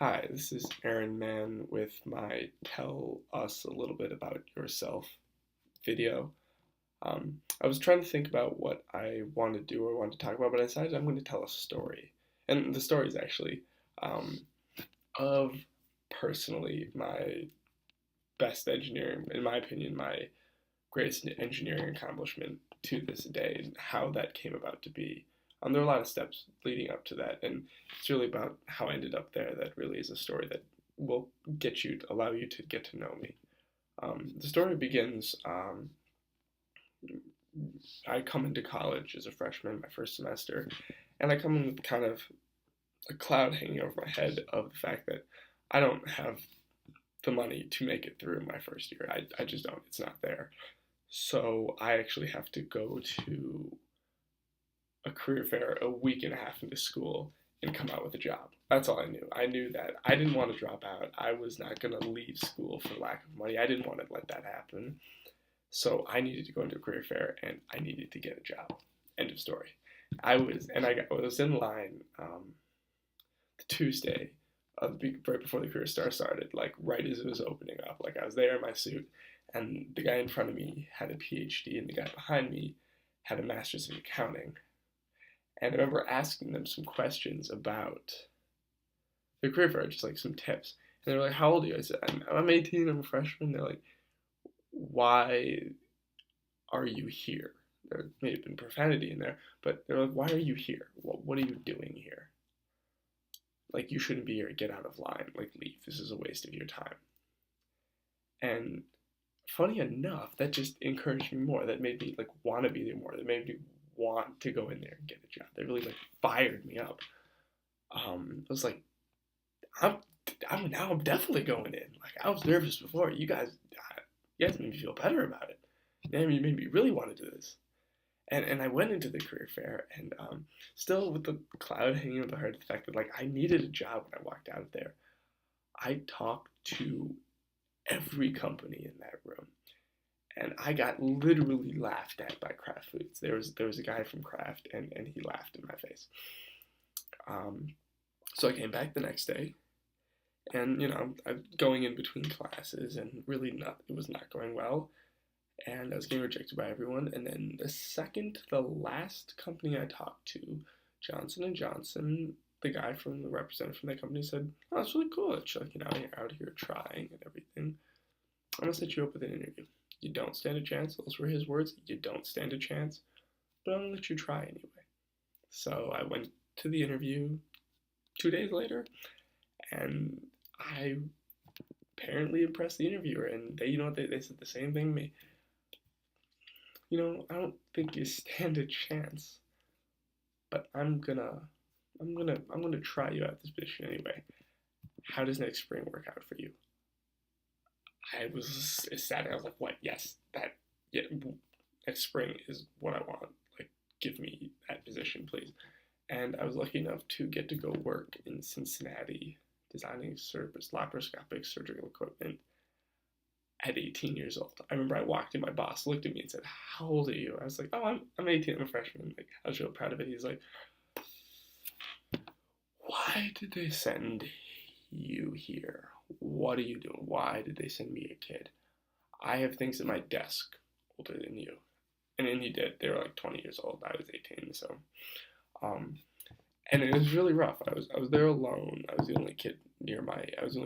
Hi, this is Aaron Mann with my Tell Us a Little Bit About Yourself video. I was trying to think about what I want to do or want to talk about, but I decided I'm going to tell a story. And the story is actually um, of personally my best engineering, in my opinion, my greatest engineering accomplishment to this day, and how that came about to be. There are a lot of steps leading up to that, and it's really about how I ended up there. That really is a story that will allow you to get to know me. The story begins. I come into college as a freshman, my first semester, and I come in with kind of a cloud hanging over my head of the fact that I don't have the money to make it through my first year. I just don't. It's not there. So I actually have to go to a career fair a week and a half into school and come out with a job. That's all I knew. I knew that I didn't want to drop out. I was not going to leave school for lack of money. I didn't want to let that happen. So I needed to go into a career fair and I needed to get a job. End of story. I was in line the Tuesday right before the career fair started, like right as it was opening up. Like I was there in my suit, and the guy in front of me had a PhD, and the guy behind me had a master's in accounting. And I remember asking them some questions about the career fair, just like some tips. And they were like, "How old are you?" I said, "I'm 18. I'm a freshman." They're like, "Why are you here?" There may have been profanity in there, but they're like, "Why are you here? What are you doing here? Like, you shouldn't be here. Get out of line. Like, leave. This is a waste of your time." And funny enough, that just encouraged me more. That made me like want to be there more. That made me want to go in there and get a job. That really like fired me up. I was like, I'm, I'm definitely going in. Like I was nervous before. You guys made me feel better about it. Damn, you made me really want to do this. And I went into the career fair, and still with the cloud hanging over the heart, the fact that like I needed a job when I walked out of there. I talked to every company in that room, and I got literally laughed at by Kraft Foods. There was a guy from Kraft, and he laughed in my face. Um, so I came back the next day, and I'm going in between classes, and really not it was not going well, and I was getting rejected by everyone. And then the second to the last company I talked to, Johnson and Johnson, the guy from the representative from that company said, "Oh, that's really cool that you're out here trying and everything. I'm gonna set you up with an interview. You don't stand a chance." Those were his words. "You don't stand a chance, but I'm gonna let you try anyway." So I went to the interview 2 days later, and I apparently impressed the interviewer. And they said the same thing to me. I don't think you stand a chance, but I'm gonna try you out this position anyway. How does next spring work out for you? I was ecstatic. I was like, "What? Yes, that. Yeah, next spring is what I want. Like, give me that position, please." And I was lucky enough to get to go work in Cincinnati, designing laparoscopic surgical equipment at 18 years old. I remember I walked in, my boss looked at me and said, "How old are you?" I was like, "Oh, I'm 18. I'm a freshman." Like, I was real proud of it. He's like, "Why did they send you here? What are you doing? Why did they send me a kid? I have things at my desk older than you." And then he did. They were like 20 years old. I was 18, so um, and it was really rough. I was there alone. I was the only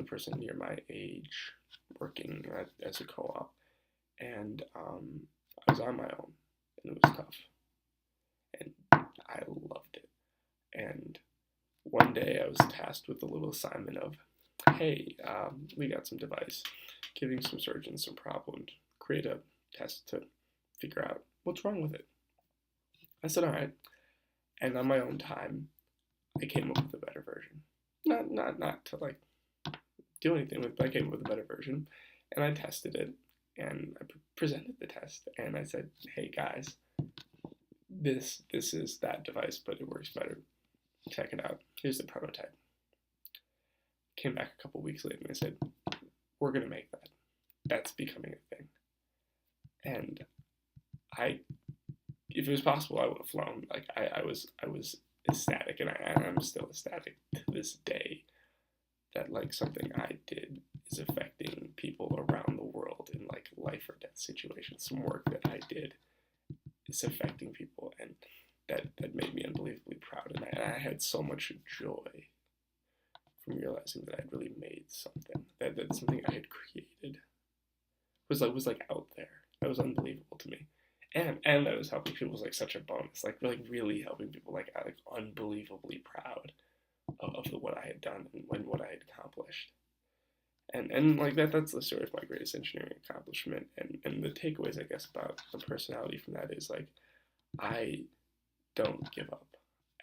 person near my age working as a co-op, and I was on my own, and it was tough, and I loved it. And one day I was tasked with the little assignment of, "Hey, we got some device, giving some surgeons some problems, create a test to figure out what's wrong with it." I said, "All right," and on my own time, I came up with a better version. Not to like do anything with, but I came up with a better version, and I tested it, and I presented the test, and I said, "Hey guys, this is that device, but it works better. Check it out. Here's the prototype." Came back a couple weeks later and I said, "We're gonna make that. That's becoming a thing." And I, if it was possible, I would have flown. Like I was ecstatic, and I'm still ecstatic to this day that like something I did is affecting people around the world in like life or death situations. Some work that I did is affecting people, and that made me unbelievably proud. And I had so much joy from realizing that I'd really made something, that something I had created was like out there. That was unbelievable to me. And that was helping people was like such a bonus. Like really helping people, like I like unbelievably proud of what I had done and what I had accomplished. And like that's the story of my greatest engineering accomplishment. And the takeaways, I guess, about the personality from that is like I don't give up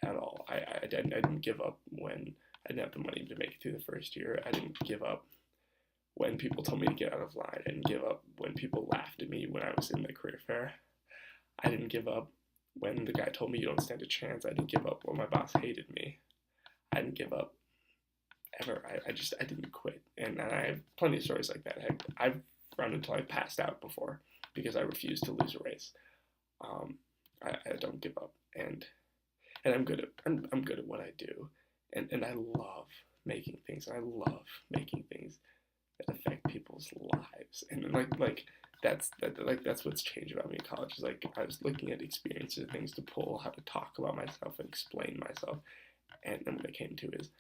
at all. I didn't give up when I didn't have the money to make it through the first year. I didn't give up when people told me to get out of line. I didn't give up when people laughed at me when I was in the career fair. I didn't give up when the guy told me you don't stand a chance. I didn't give up when my boss hated me. I didn't give up ever. I didn't quit. And I have plenty of stories like that. I've run until I passed out before because I refused to lose a race. I don't give up, and I'm good at what I do, and I love making things. I love making things that affect people's lives, and that's what's changed about me in college. Is like I was looking at experiences and things to pull how to talk about myself and explain myself, and what I came to is